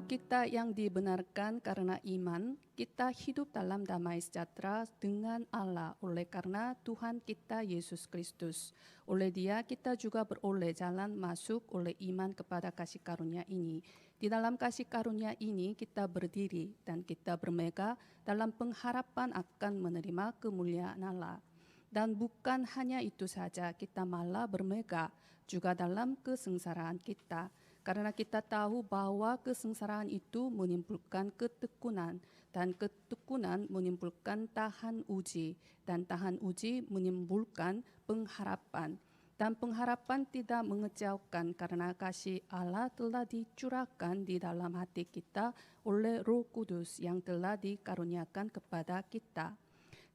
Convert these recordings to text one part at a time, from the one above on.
kita yang dibenarkan karena iman, kita hidup dalam damai sejahtera dengan Allah oleh karena Tuhan kita Yesus Kristus. Oleh Dia kita juga beroleh jalan masuk oleh iman kepada kasih karunia ini. Di dalam kasih karunia ini kita berdiri dan kita bermegah dalam pengharapan akan menerima kemuliaan Allah. Dan bukan hanya itu saja, kita malah bermegah juga dalam kesengsaraan kita. Karena kita tahu bahwa kesengsaraan itu menimbulkan ketekunan, dan ketekunan menimbulkan tahan uji, dan tahan uji menimbulkan pengharapan. Dan pengharapan tidak mengecewakan karena kasih Allah telah dicurahkan di dalam hati kita oleh Roh Kudus yang telah dikaruniakan kepada kita.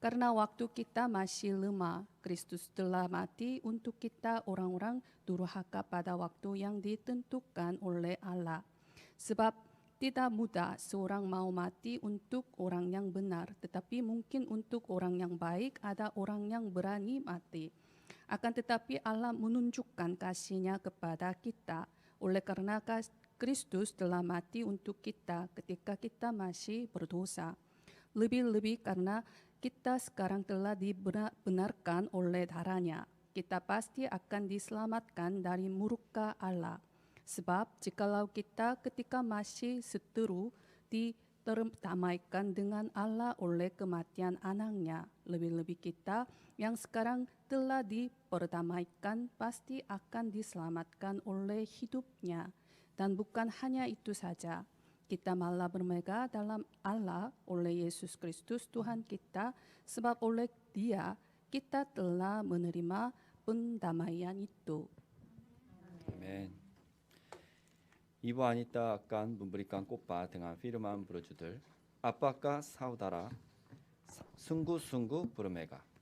Karena waktu kita masih lemah, Kristus telah mati untuk kita orang-orang durhaka pada waktu yang ditentukan oleh Allah. Sebab tidak mudah seorang mau mati untuk orang yang benar, tetapi mungkin untuk orang yang baik ada orang yang berani mati. Akan tetapi Allah menunjukkan kasih-Nya kepada kita oleh karena Kristus telah mati untuk kita ketika kita masih berdosa. Lebih-lebih karena kita sekarang telah dibenarkan oleh darah-Nya, kita pasti akan diselamatkan dari murka Allah. Sebab jikalau kita ketika masih seteru diterdamaikan dengan Allah oleh kematian anak-Nya, lebih-lebih kita yang sekarang telah diperdamaikan pasti akan diselamatkan oleh hidup-Nya. Dan bukan hanya itu saja, kita malah bermegah dalam Allah oleh Yesus Kristus Tuhan kita, sebab oleh Dia kita telah menerima pendamaian itu. Amen. Ibu Anita akan memberikan khotbah dengan firman berjudul Apakah saudara sungguh-sungguh bermegah?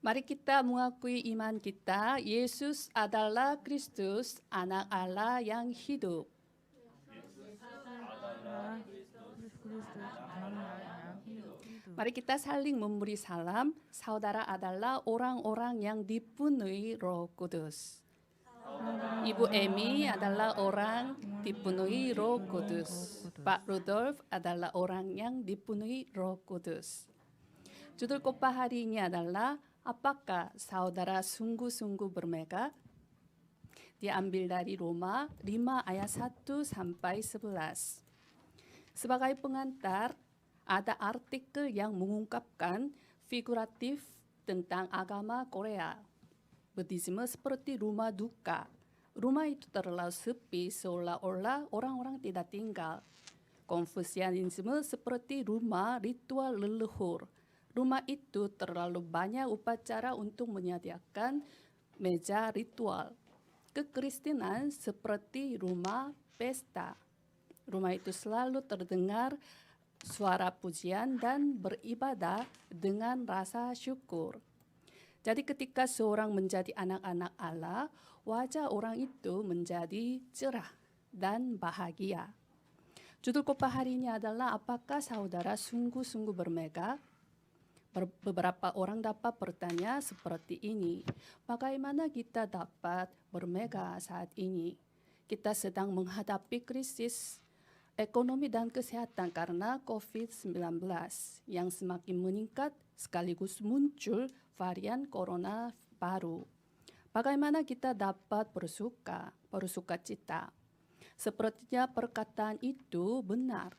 Mari kita mengakui iman kita, Yesus adalah Kristus, anak Allah yang hidup. Mari kita saling memberi salam. Saudara adalah orang-orang yang dipenuhi Roh Kudus. Ibu Emi adalah orang dipenuhi Roh Kudus. Pak Rudolf adalah orang yang dipenuhi Roh Kudus. Judul khotbah hari ini adalah apakah saudara sungguh-sungguh bermegah? Diambil dari Roma 5 ayat 1 sampai 11. Sebagai pengantar, ada artikel yang mengungkapkan figuratif tentang agama Korea. Buddhisme seperti rumah duka. Rumah itu terlalu sepi seolah-olah orang-orang tidak tinggal. Konfusianisme seperti rumah ritual leluhur. Rumah itu terlalu banyak upacara untuk menyediakan meja ritual. Kekristenan seperti rumah pesta. Rumah itu selalu terdengar suara pujian dan beribadah dengan rasa syukur. Jadi ketika seorang menjadi anak-anak Allah, wajah orang itu menjadi cerah dan bahagia. Judul khotbah hari ini adalah apakah saudara sungguh-sungguh bermegah? Beberapa orang dapat bertanya seperti ini, bagaimana kita dapat bermegah saat ini? Kita sedang menghadapi krisis ekonomi dan kesehatan karena COVID-19 yang semakin meningkat sekaligus muncul varian corona baru. Bagaimana kita dapat bersuka cita? Sepertinya perkataan itu benar,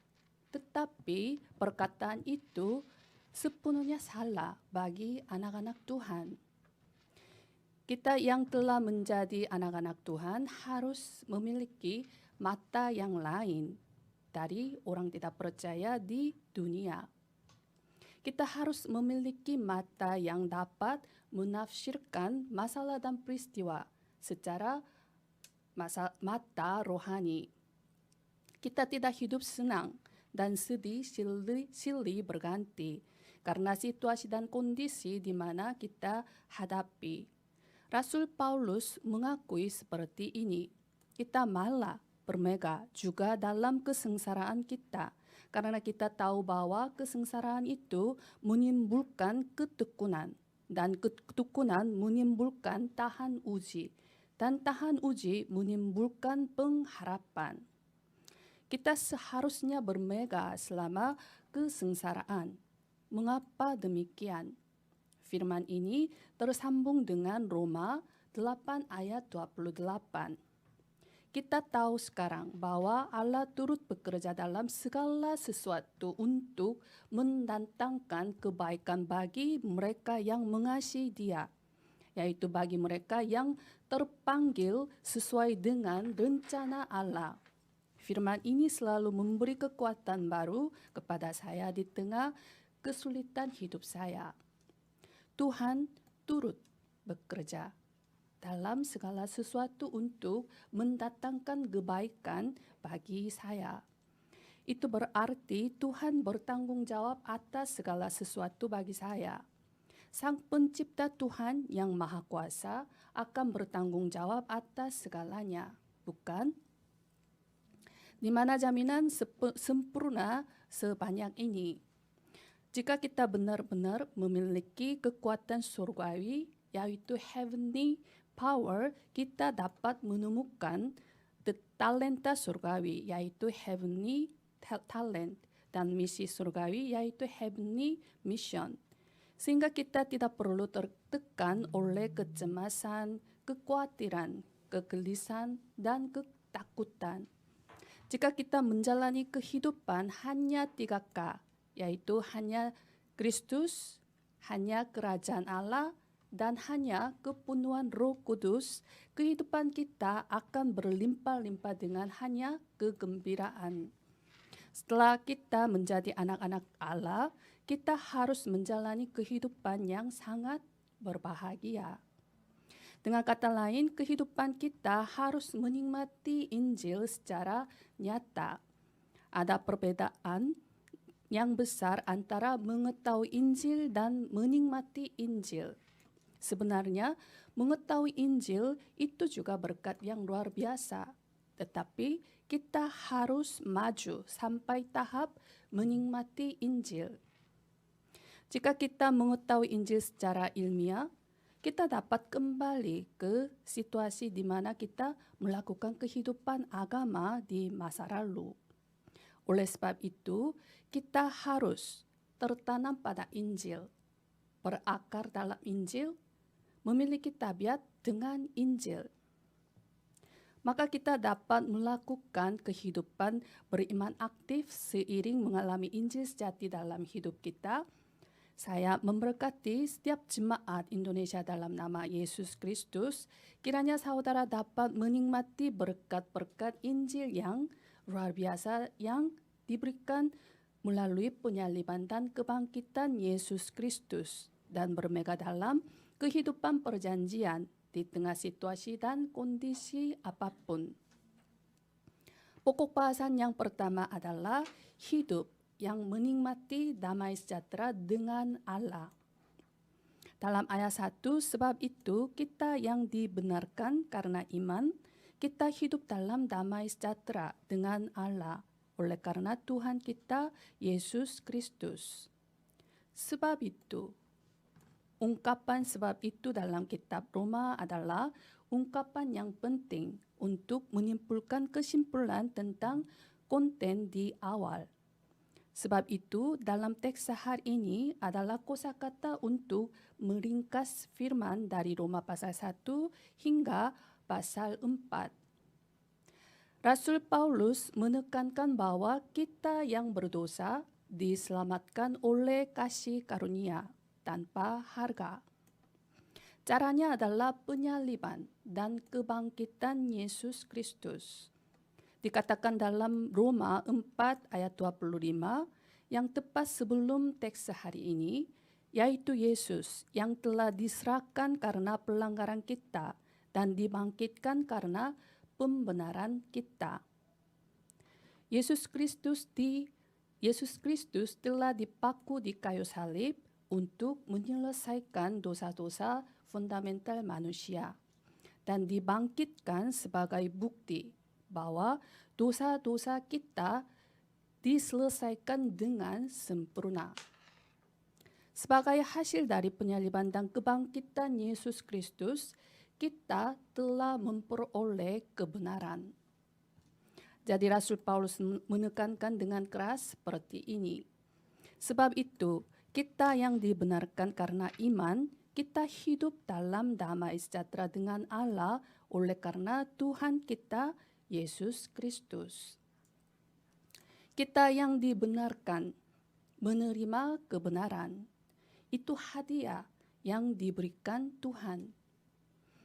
tetapi perkataan itu sepenuhnya salah bagi anak-anak Tuhan. Kita yang telah menjadi anak-anak Tuhan harus memiliki mata yang lain dari orang tidak percaya di dunia. Kita harus memiliki mata yang dapat menafsirkan masalah dan peristiwa secara mata rohani. Kita tidak hidup senang dan sedih silih berganti karena situasi dan kondisi di mana kita hadapi. Rasul Paulus mengakui seperti ini. Kita malah bermegah juga dalam kesengsaraan kita, karena kita tahu bahwa kesengsaraan itu menimbulkan ketekunan, dan ketekunan menimbulkan tahan uji, dan tahan uji menimbulkan pengharapan. Kita seharusnya bermegah selama kesengsaraan. Mengapa demikian? Firman ini tersambung dengan Roma 8 ayat 28. Kita tahu sekarang bahwa Allah turut bekerja dalam segala sesuatu untuk mendatangkan kebaikan bagi mereka yang mengasihi Dia, yaitu bagi mereka yang terpanggil sesuai dengan rencana Allah. Firman ini selalu memberi kekuatan baru kepada saya di tengah kesulitan hidup saya. Tuhan turut bekerja dalam segala sesuatu untuk mendatangkan kebaikan bagi saya. Itu berarti Tuhan bertanggung jawab atas segala sesuatu bagi saya. Sang pencipta Tuhan yang Maha Kuasa akan bertanggung jawab atas segalanya, bukan? Di mana jaminan sempurna sebanyak ini? Jika kita benar-benar memiliki kekuatan surgawi, yaitu heavenly power, kita dapat menemukan talenta surgawi, yaitu heavenly talent, dan misi surgawi, yaitu heavenly mission. Sehingga kita tidak perlu tertekan oleh kecemasan, kekhawatiran, kegelisahan, dan ketakutan. Jika kita menjalani kehidupan hanya 3K, yaitu hanya Kristus, hanya kerajaan Allah, dan hanya kepenuhan Roh Kudus, kehidupan kita akan berlimpah-limpah dengan hanya kegembiraan. Setelah kita menjadi anak-anak Allah, kita harus menjalani kehidupan yang sangat berbahagia. Dengan kata lain, kehidupan kita harus menikmati Injil secara nyata. Ada perbedaan yang besar antara mengetahui Injil dan menikmati Injil. Sebenarnya, mengetahui Injil itu juga berkat yang luar biasa. Tetapi kita harus maju sampai tahap menikmati Injil. Jika kita mengetahui Injil secara ilmiah, kita dapat kembali ke situasi di mana kita melakukan kehidupan agama di masa lalu. Oleh sebab itu, kita harus tertanam pada Injil, berakar dalam Injil, memiliki tabiat dengan Injil. Maka kita dapat melakukan kehidupan beriman aktif seiring mengalami Injil sejati dalam hidup kita. Saya memberkati setiap jemaat Indonesia dalam nama Yesus Kristus. Kiranya saudara dapat menikmati berkat-berkat Injil yang luar biasa yang diberikan melalui penyaliban dan kebangkitan Yesus Kristus, dan bermegah dalam kehidupan perjanjian di tengah situasi dan kondisi apapun. Pokok bahasan yang pertama adalah hidup yang menikmati damai sejahtera dengan Allah. Dalam ayat 1, sebab itu kita yang dibenarkan karena iman, kita hidup dalam damai sejahtera dengan Allah oleh karena Tuhan kita Yesus Kristus. Sebab itu, ungkapan sebab itu dalam kitab Roma adalah ungkapan yang penting untuk menyimpulkan kesimpulan tentang konten di awal. Sebab itu, dalam teks sehari ini adalah kosakata untuk meringkas firman dari Roma pasal 1 hingga pasal 4. Rasul Paulus menekankan bahwa kita yang berdosa diselamatkan oleh kasih karunia tanpa harga. Caranya adalah penyaliban dan kebangkitan Yesus Kristus. Dikatakan dalam Roma 4 ayat 25 yang tepat sebelum teks sehari ini, yaitu Yesus yang telah diserahkan karena pelanggaran kita dan dibangkitkan karena pembenaran kita. Yesus Kristus Yesus Kristus telah dipaku di kayu salib untuk menyelesaikan dosa-dosa fundamental manusia dan dibangkitkan sebagai bukti bahwa dosa-dosa kita diselesaikan dengan sempurna. Sebagai hasil dari penyaliban dan kebangkitan Yesus Kristus, kita telah memperoleh kebenaran. Jadi Rasul Paulus menekankan dengan keras seperti ini. Sebab itu, kita yang dibenarkan karena iman, kita hidup dalam damai sejahtera dengan Allah oleh karena Tuhan kita, Yesus Kristus. Kita yang dibenarkan, menerima kebenaran, itu hadiah yang diberikan Tuhan.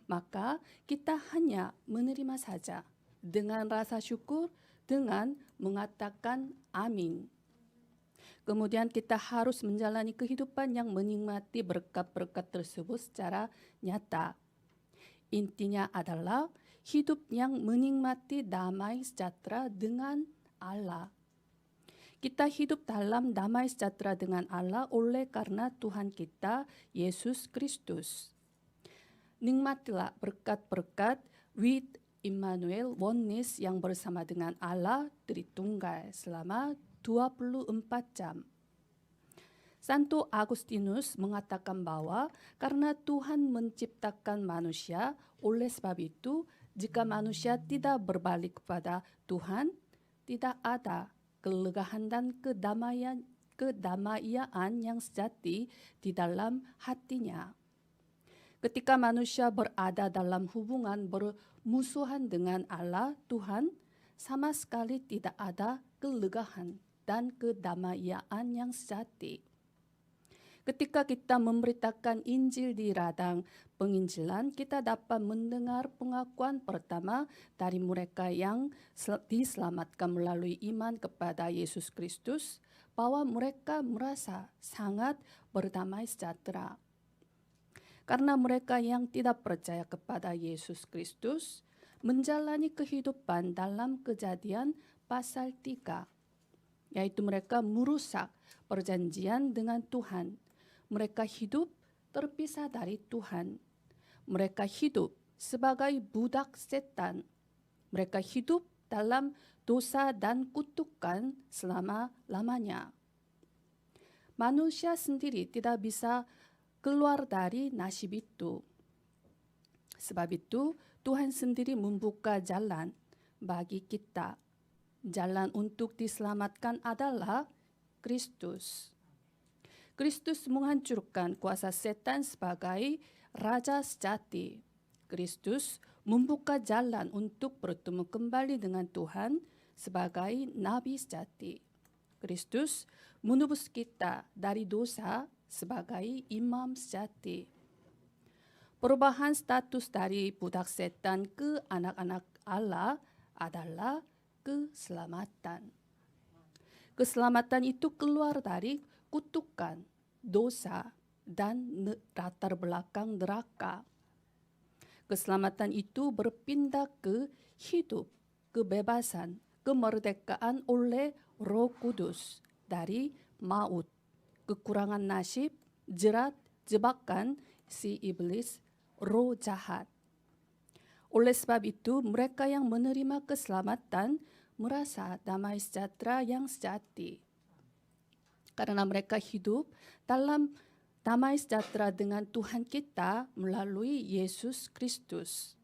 Maka kita hanya menerima saja dengan rasa syukur, dengan mengatakan amin. Kemudian kita harus menjalani kehidupan yang menikmati berkat-berkat tersebut secara nyata. Intinya adalah hidup yang menikmati damai sejahtera dengan Allah. Kita hidup dalam damai sejahtera dengan Allah oleh karena Tuhan kita, Yesus Kristus. Nikmatilah berkat-berkat with Immanuel, oneness yang bersama dengan Allah Tritunggal selama 24 jam. Santo Agustinus mengatakan bahwa karena Tuhan menciptakan manusia, oleh sebab itu jika manusia tidak berbalik kepada Tuhan, tidak ada kelegaan dan kedamaian yang sejati di dalam hatinya. Ketika manusia berada dalam hubungan bermusuhan dengan Allah, Tuhan, sama sekali tidak ada kelegaan dan kedamaian yang sejati. Ketika kita memberitakan Injil di ladang penginjilan, kita dapat mendengar pengakuan pertama dari mereka yang diselamatkan melalui iman kepada Yesus Kristus, bahwa mereka merasa sangat berdamai sejahtera. Karena mereka yang tidak percaya kepada Yesus Kristus menjalani kehidupan dalam Kejadian pasal 3, yaitu mereka merusak perjanjian dengan Tuhan. Mereka hidup terpisah dari Tuhan. Mereka hidup sebagai budak setan. Mereka hidup dalam dosa dan kutukan selama-lamanya. Manusia sendiri tidak bisa keluar dari nasib itu. Sebab itu, Tuhan sendiri membuka jalan bagi kita. Jalan untuk diselamatkan adalah Kristus. Kristus menghancurkan kuasa setan sebagai Raja sejati. Kristus membuka jalan untuk bertemu kembali dengan Tuhan sebagai Nabi sejati. Kristus menebus kita dari dosa sebagai imam sejati. Perubahan status dari budak setan ke anak-anak Allah adalah keselamatan. Keselamatan itu keluar dari kutukan, dosa, dan latar belakang neraka. Keselamatan itu berpindah ke hidup, kebebasan, kemerdekaan oleh Roh Kudus dari maut, kekurangan nasib, jerat, jebakan si iblis, roh jahat. Oleh sebab itu, mereka yang menerima keselamatan merasa damai sejahtera yang sejati. Karena mereka hidup dalam damai sejahtera dengan Tuhan kita melalui Yesus Kristus.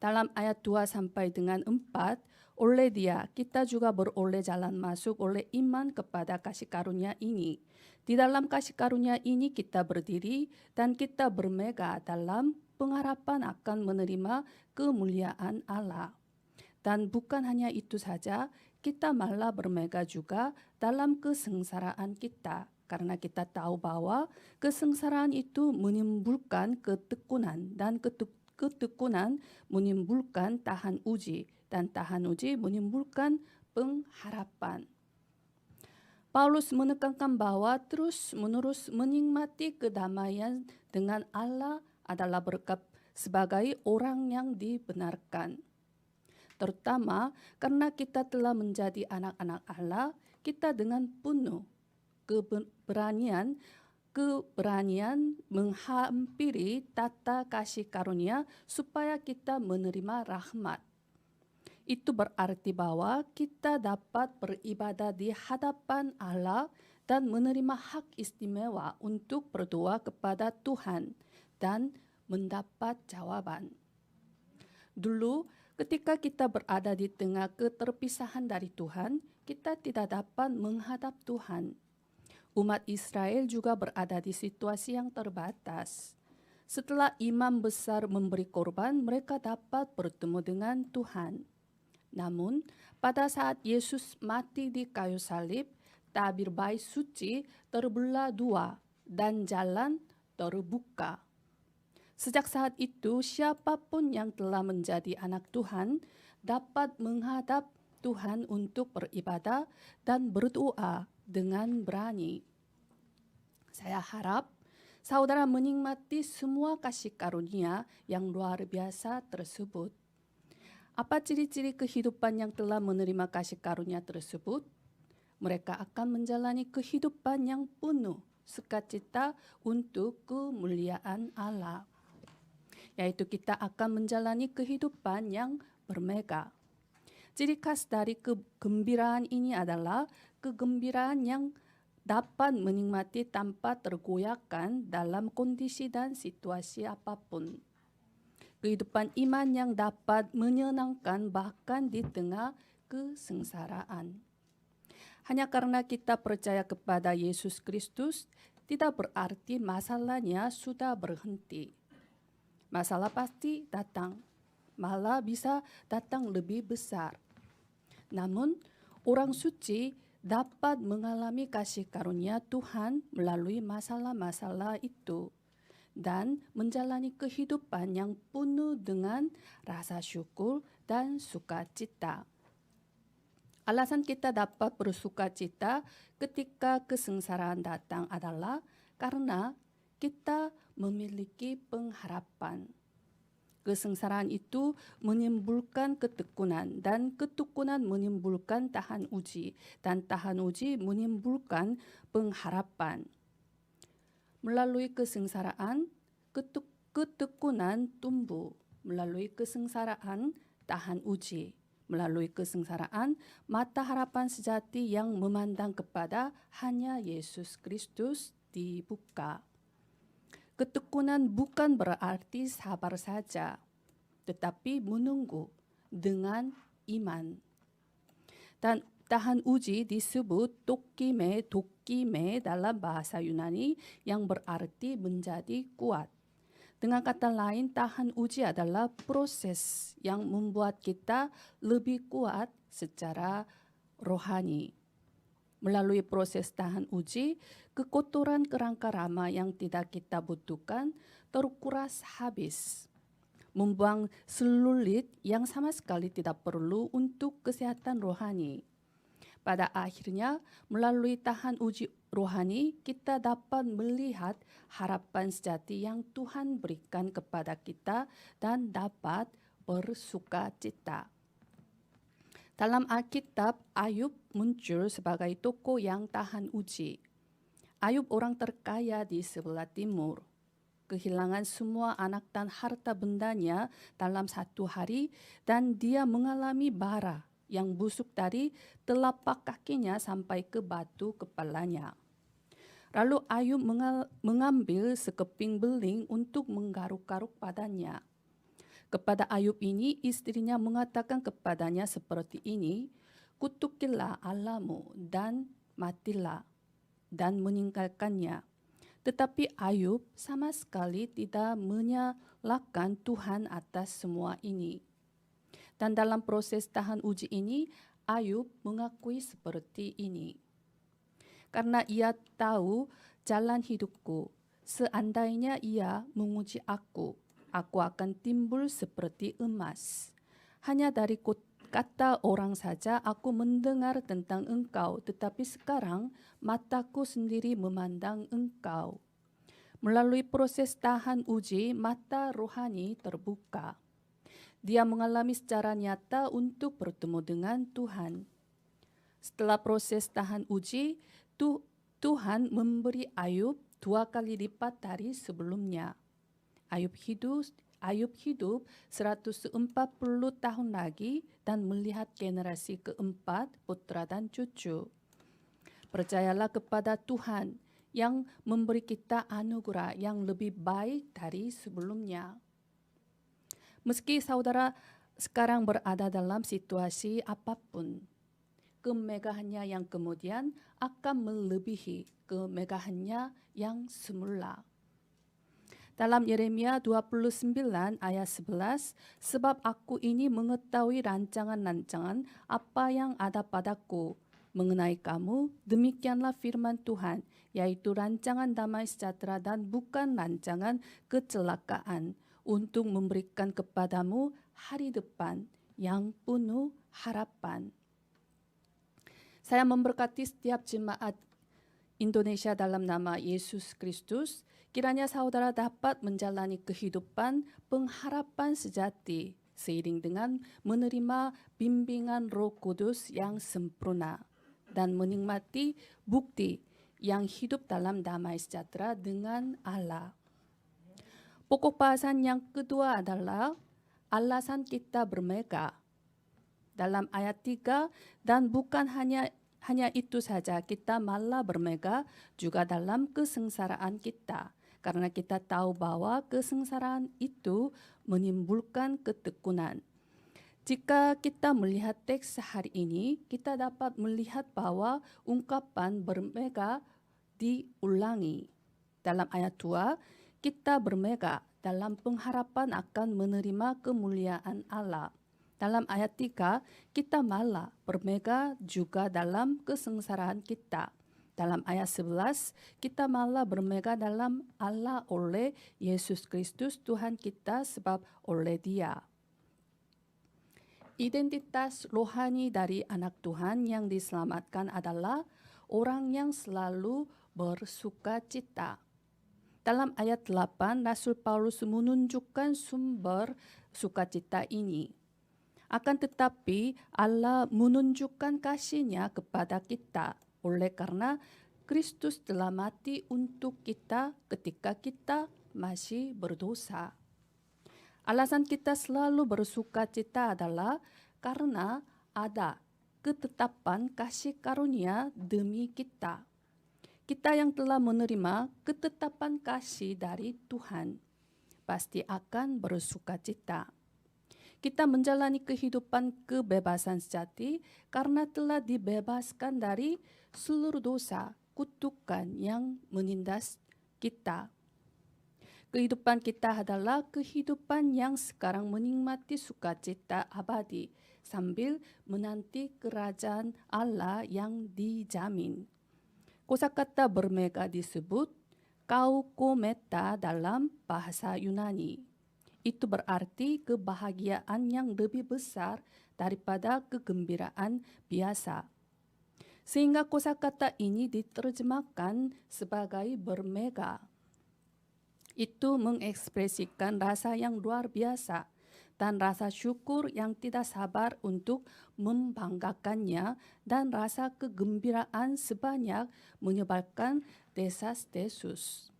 Dalam ayat 2 sampai dengan 4, oleh Dia kita juga beroleh jalan masuk oleh iman kepada kasih karunia ini. Di dalam kasih karunia ini kita berdiri dan kita bermegah dalam pengharapan akan menerima kemuliaan Allah. Dan bukan hanya itu saja, kita malah bermegah juga dalam kesengsaraan kita. Karena kita tahu bahwa kesengsaraan itu menimbulkan ketekunan dan ketekunan menimbulkan tahan uji. Dan tahan uji menimbulkan pengharapan. Paulus menekankan bahwa terus-menerus menikmati kedamaian dengan Allah adalah berkat sebagai orang yang dibenarkan. Terutama karena kita telah menjadi anak-anak Allah, kita dengan penuh keberanian menghampiri tata kasih karunia supaya kita menerima rahmat. Itu berarti bahwa kita dapat beribadah di hadapan Allah dan menerima hak istimewa untuk berdoa kepada Tuhan dan mendapat jawaban. Dulu, ketika kita berada di tengah keterpisahan dari Tuhan, kita tidak dapat menghadap Tuhan. Umat Israel juga berada di situasi yang terbatas. Setelah imam besar memberi korban, mereka dapat bertemu dengan Tuhan. Namun, pada saat Yesus mati di kayu salib, tabir bait suci terbelah dua dan jalan terbuka. Sejak saat itu, siapapun yang telah menjadi anak Tuhan dapat menghadap Tuhan untuk beribadah dan berdoa dengan berani. Saya harap saudara menikmati semua kasih karunia yang luar biasa tersebut. Apa ciri-ciri kehidupan yang telah menerima kasih karunia tersebut? Mereka akan menjalani kehidupan yang penuh sukacita untuk kemuliaan Allah. Yaitu kita akan menjalani kehidupan yang bermega. Ciri khas dari kegembiraan ini adalah kegembiraan yang dapat menikmati tanpa tergoyahkan dalam kondisi dan situasi apapun. Kehidupan iman yang dapat menyenangkan bahkan di tengah kesengsaraan. Hanya karena kita percaya kepada Yesus Kristus, tidak berarti masalahnya sudah berhenti. Masalah pasti datang, malah bisa datang lebih besar. Namun, orang suci dapat mengalami kasih karunia Tuhan melalui masalah-masalah itu dan menjalani kehidupan yang penuh dengan rasa syukur dan sukacita. Alasan kita dapat bersukacita ketika kesengsaraan datang adalah karena kita memiliki pengharapan. Kesengsaraan itu menimbulkan ketekunan dan ketekunan menimbulkan tahan uji dan tahan uji menimbulkan pengharapan. Melalui kesengsaraan, ketekunan tumbuh. Melalui kesengsaraan, tahan uji. Melalui kesengsaraan, mata harapan sejati yang memandang kepada hanya Yesus Kristus dibuka. Ketekunan bukan berarti sabar saja, tetapi menunggu dengan iman. Dan tahan uji disebut dokime dalam bahasa Yunani yang berarti menjadi kuat. Dengan kata lain, tahan uji adalah proses yang membuat kita lebih kuat secara rohani. Melalui proses tahan uji, kekotoran kerangka rama yang tidak kita butuhkan terkuras habis. Membuang selulit yang sama sekali tidak perlu untuk kesehatan rohani. Pada akhirnya, melalui tahan uji rohani, kita dapat melihat harapan sejati yang Tuhan berikan kepada kita dan dapat bersukacita. Dalam Alkitab, Ayub muncul sebagai tokoh yang tahan uji. Ayub orang terkaya di sebelah timur. Kehilangan semua anak dan harta bendanya dalam satu hari dan dia mengalami bara yang busuk dari telapak kakinya sampai ke batu kepalanya. Lalu Ayub mengambil sekeping beling untuk menggaruk-garuk badannya. Kepada Ayub ini, istrinya mengatakan kepadanya seperti ini, kutukilah Allahmu dan matilah, dan meninggalkannya. Tetapi Ayub sama sekali tidak menyalahkan Tuhan atas semua ini. Dan dalam proses tahan uji ini, Ayub mengakui seperti ini. Karena ia tahu jalan hidupku, seandainya ia menguji aku akan timbul seperti emas. Hanya dari kata orang saja aku mendengar tentang engkau, tetapi sekarang mataku sendiri memandang engkau. Melalui proses tahan uji, mata rohani terbuka. Dia mengalami secara nyata untuk bertemu dengan Tuhan. Setelah proses tahan uji, Tuhan memberi Ayub 2 kali lipat dari sebelumnya. Ayub hidup 140 tahun lagi dan melihat generasi keempat putra dan cucu. Percayalah kepada Tuhan yang memberi kita anugerah yang lebih baik dari sebelumnya. Meski saudara sekarang berada dalam situasi apapun, kemegahannya yang kemudian akan melebihi kemegahannya yang semula. Dalam Yeremia 29 ayat 11, sebab aku ini mengetahui rancangan-rancangan apa yang ada padaku mengenai kamu, demikianlah firman Tuhan, yaitu rancangan damai sejahtera dan bukan rancangan kecelakaan, untuk memberikan kepadamu hari depan yang penuh harapan. Saya memberkati setiap jemaat Indonesia dalam nama Yesus Kristus. Kiranya saudara dapat menjalani kehidupan pengharapan sejati seiring dengan menerima bimbingan Roh Kudus yang sempurna dan menikmati bukti yang hidup dalam damai sejahtera dengan Allah. Pokok bahasan yang kedua adalah alasan kita bermegah. Dalam ayat 3, dan bukan hanya itu saja, kita malah bermegah juga dalam kesengsaraan kita. Karena kita tahu bahwa kesengsaraan itu menimbulkan ketekunan. Jika kita melihat teks hari ini, kita dapat melihat bahwa ungkapan bermegah diulangi. Dalam ayat 2, kita bermegah dalam pengharapan akan menerima kemuliaan Allah. Dalam ayat 3, kita malah bermegah juga dalam kesengsaraan kita. Dalam ayat 11, kita malah bermegah dalam Allah oleh Yesus Kristus Tuhan kita, sebab oleh Dia. Identitas rohani dari anak Tuhan yang diselamatkan adalah orang yang selalu bersuka cita. Dalam ayat 8, Rasul Paulus menunjukkan sumber sukacita ini. Akan tetapi Allah menunjukkan kasih-Nya kepada kita oleh karena Kristus telah mati untuk kita ketika kita masih berdosa. Alasan kita selalu bersukacita adalah karena ada ketetapan kasih karunia demi kita. Kita yang telah menerima ketetapan kasih dari Tuhan pasti akan bersukacita. Kita menjalani kehidupan kebebasan sejati karena telah dibebaskan dari seluruh dosa, kutukan yang menindas kita. Kehidupan kita adalah kehidupan yang sekarang menikmati sukacita abadi sambil menanti kerajaan Allah yang dijamin. Kosakata bermegah disebut kaukometa dalam bahasa Yunani. Itu berarti kebahagiaan yang lebih besar daripada kegembiraan biasa. Sehingga kosakata ini diterjemahkan sebagai bermegah. Itu mengekspresikan rasa yang luar biasa dan rasa syukur yang tidak sabar untuk membanggakannya, dan rasa kegembiraan sebanyak menyebarkan desas-desus.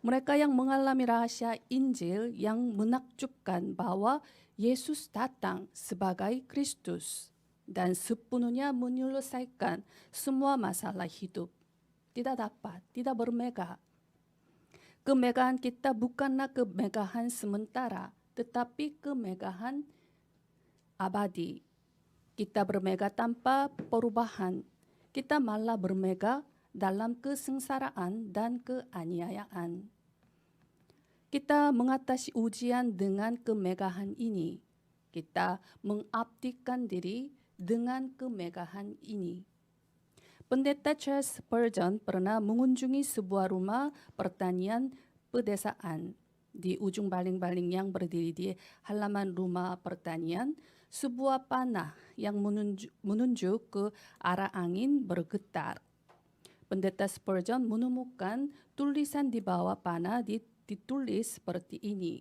Mereka yang mengalami rahasia Injil yang menakjubkan bahwa Yesus datang sebagai Kristus dan sepenuhnya menyelesaikan semua masalah hidup, tidak bermegah. Kemegahan kita bukanlah kemegahan sementara, tetapi kemegahan abadi. Kita bermegah tanpa perubahan. Kita malah bermegah dalam kesengsaraan dan keaniayaan. Kita mengatasi ujian dengan kemegahan ini. Kita mengabdikan diri dengan kemegahan ini. Pendeta Charles Spurgeon pernah mengunjungi sebuah rumah pertanian pedesaan. Di ujung baling-baling yang berdiri di halaman rumah pertanian, sebuah panah yang menunjuk ke arah angin bergetar. Pendeta Spurgeon menemukan tulisan di bawah panah ditulis seperti ini: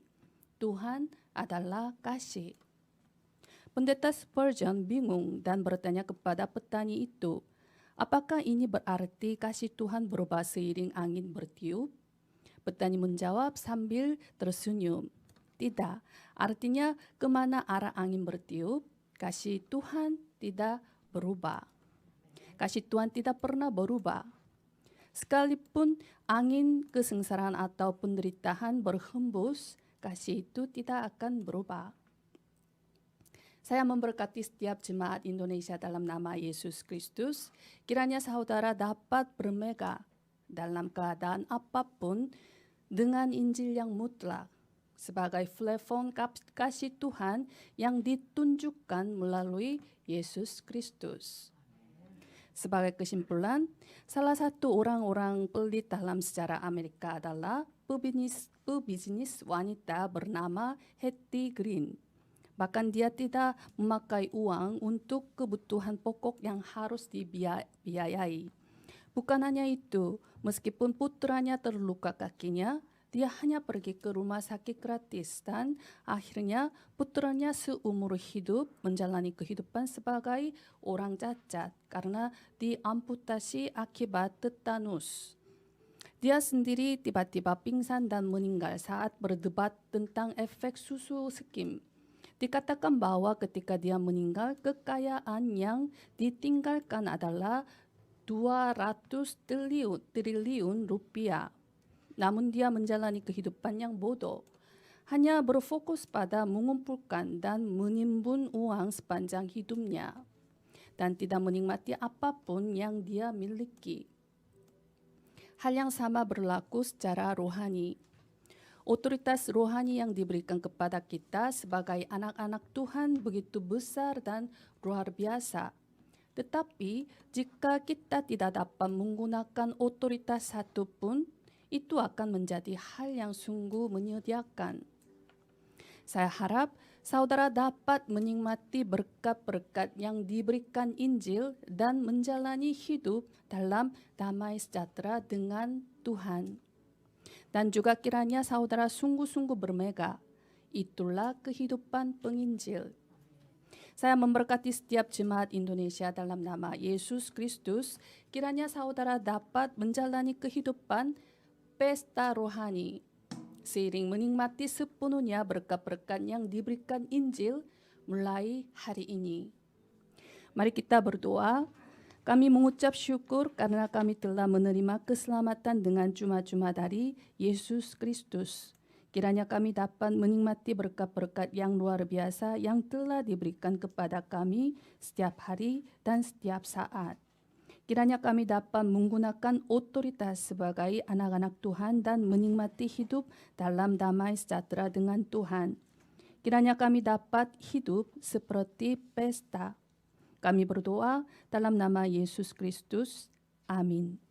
Tuhan adalah kasih. Pendeta Spurgeon bingung dan bertanya kepada petani itu, apakah ini berarti kasih Tuhan berubah seiring angin bertiup? Petani menjawab sambil tersenyum, tidak, artinya kemana arah angin bertiup, kasih Tuhan tidak berubah. Kasih Tuhan tidak pernah berubah. Sekalipun angin kesengsaraan atau penderitaan berhembus, kasih itu tidak akan berubah. Saya memberkati setiap jemaat Indonesia dalam nama Yesus Kristus. Kiranya saudara dapat bermegah dalam keadaan apapun dengan Injil yang mutlak sebagai plafon kasih Tuhan yang ditunjukkan melalui Yesus Kristus. Sebagai kesimpulan, salah satu orang-orang pelit dalam sejarah Amerika adalah pebisnis wanita bernama Hetty Green. Bahkan dia tidak memakai uang untuk kebutuhan pokok yang harus dibiayai. Bukan hanya itu, meskipun putranya terluka kakinya, dia hanya pergi ke rumah sakit gratis dan akhirnya putranya seumur hidup menjalani kehidupan sebagai orang cacat karena diamputasi akibat tetanus. Dia sendiri tiba-tiba pingsan dan meninggal saat berdebat tentang efek susu skim. Dikatakan bahwa ketika dia meninggal, kekayaan yang ditinggalkan adalah 200 triliun rupiah. Namun dia menjalani kehidupan yang bodoh, hanya berfokus pada mengumpulkan dan menimbun uang sepanjang hidupnya, dan tidak menikmati apapun yang dia miliki. Hal yang sama berlaku secara rohani. Otoritas rohani yang diberikan kepada kita sebagai anak-anak Tuhan begitu besar dan luar biasa. Tetapi jika kita tidak dapat menggunakan otoritas satupun, itu akan menjadi hal yang sungguh menyedihkan. Saya harap saudara dapat menikmati berkat-berkat yang diberikan Injil dan menjalani hidup dalam damai sejahtera dengan Tuhan. Dan juga kiranya saudara sungguh-sungguh bermegah. Itulah kehidupan penginjil. Saya memberkati setiap jemaat Indonesia dalam nama Yesus Kristus. Kiranya saudara dapat menjalani kehidupan pesta rohani, seiring menikmati sepenuhnya berkat-berkat yang diberikan Injil mulai hari ini. Mari kita berdoa. Kami mengucap syukur karena kami telah menerima keselamatan dengan cuma-cuma dari Yesus Kristus. Kiranya kami dapat menikmati berkat-berkat yang luar biasa yang telah diberikan kepada kami setiap hari dan setiap saat. Kiranya kami dapat menggunakan otoritas sebagai anak-anak Tuhan dan menikmati hidup dalam damai sejahtera dengan Tuhan. Kiranya kami dapat hidup seperti pesta. Kami berdoa dalam nama Yesus Kristus. Amin.